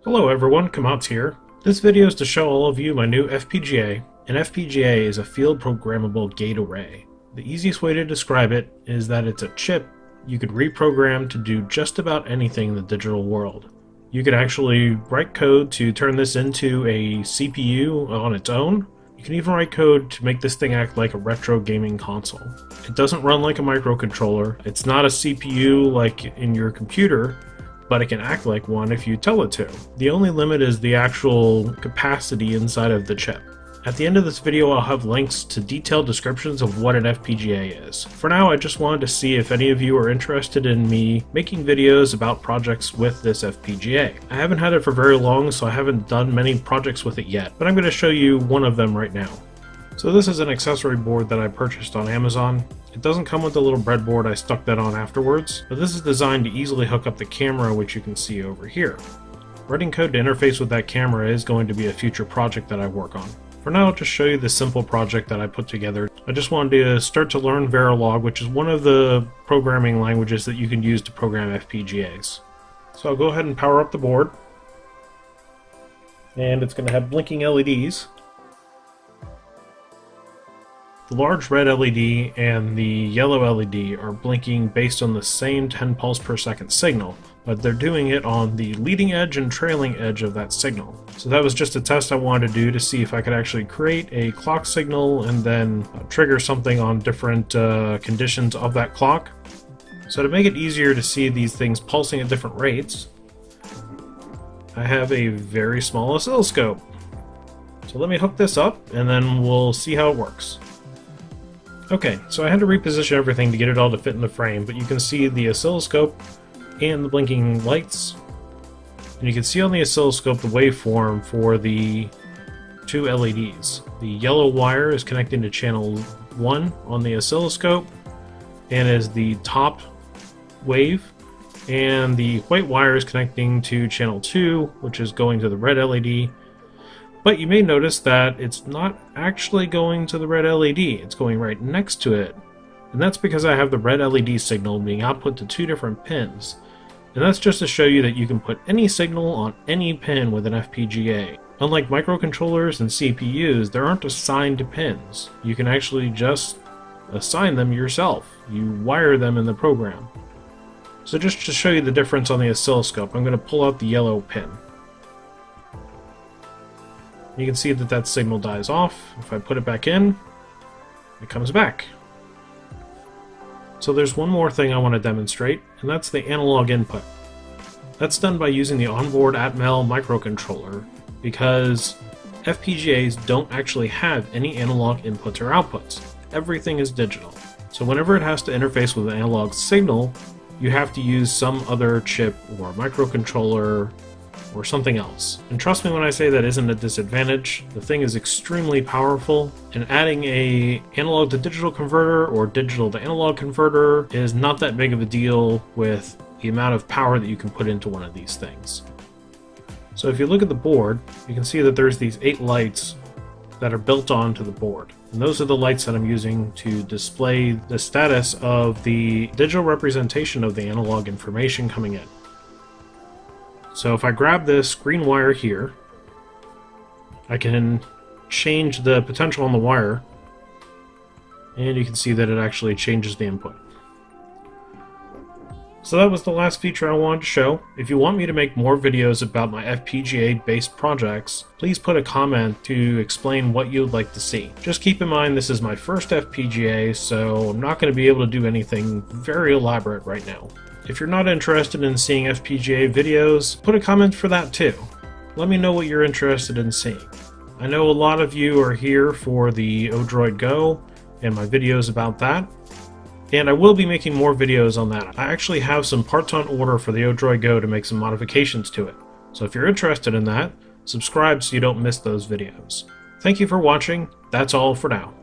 Hello everyone, Kamats here. This video is to show all of you my new FPGA. An FPGA is a field programmable gate array. The easiest way to describe it is that it's a chip you could reprogram to do just about anything in the digital world. You could actually write code to turn this into a CPU on its own. You can even write code to make this thing act like a retro gaming console. It doesn't run like a microcontroller. It's not a CPU like in your computer, but it can act like one if you tell it to. The only limit is the actual capacity inside of the chip. At the end of this video, I'll have links to detailed descriptions of what an FPGA is. For now, I just wanted to see if any of you are interested in me making videos about projects with this FPGA. I haven't had it for very long, so I haven't done many projects with it yet, but I'm going to show you one of them right now. So this is an accessory board that I purchased on Amazon. It doesn't come with a little breadboard, I stuck that on afterwards, but this is designed to easily hook up the camera, which you can see over here. Writing code to interface with that camera is going to be a future project that I work on. For now, I'll just show you the simple project that I put together. I just wanted to start to learn Verilog, which is one of the programming languages that you can use to program FPGAs. So I'll go ahead and power up the board, and it's going to have blinking LEDs. The large red LED and the yellow LED are blinking based on the same 10 pulse per second signal, but they're doing it on the leading edge and trailing edge of that signal. So that was just a test I wanted to do to see if I could actually create a clock signal and then trigger something on different conditions of that clock. So to make it easier to see these things pulsing at different rates, I have a very small oscilloscope. So let me hook this up and then we'll see how it works. Okay, so I had to reposition everything to get it all to fit in the frame, but you can see the oscilloscope and the blinking lights. And you can see on the oscilloscope the waveform for the two LEDs. The yellow wire is connecting to channel 1 on the oscilloscope and is the top wave, and the white wire is connecting to channel 2, which is going to the red LED. But you may notice that it's not actually going to the red LED, it's going right next to it. And that's because I have the red LED signal being output to two different pins. And that's just to show you that you can put any signal on any pin with an FPGA. Unlike microcontrollers and CPUs, there aren't assigned pins. You can actually just assign them yourself. You wire them in the program. So just to show you the difference on the oscilloscope, I'm going to pull out the yellow pin. You can see that that signal dies off. If I put it back in, it comes back. So there's one more thing I want to demonstrate, and that's the analog input. That's done by using the onboard atmel microcontroller, because FPGAs don't actually have any analog inputs or outputs. Everything is digital. So whenever it has to interface with an analog signal, you have to use some other chip or microcontroller or something else. And trust me when I say that isn't a disadvantage. The thing is extremely powerful, and adding a analog to digital converter or digital to analog converter is not that big of a deal with the amount of power that you can put into one of these things. So if you look at the board, you can see that there's these 8 lights that are built onto the board. And those are the lights that I'm using to display the status of the digital representation of the analog information coming in. So if I grab this green wire here, I can change the potential on the wire, and you can see that it actually changes the input. So that was the last feature I wanted to show. If you want me to make more videos about my FPGA-based projects, please put a comment to explain what you'd like to see. Just keep in mind this is my first FPGA, so I'm not going to be able to do anything very elaborate right now. If you're not interested in seeing FPGA videos, put a comment for that too. Let me know what you're interested in seeing. I know a lot of you are here for the Odroid Go and my videos about that, and I will be making more videos on that. I actually have some parts on order for the Odroid Go to make some modifications to it. So if you're interested in that, subscribe so you don't miss those videos. Thank you for watching. That's all for now.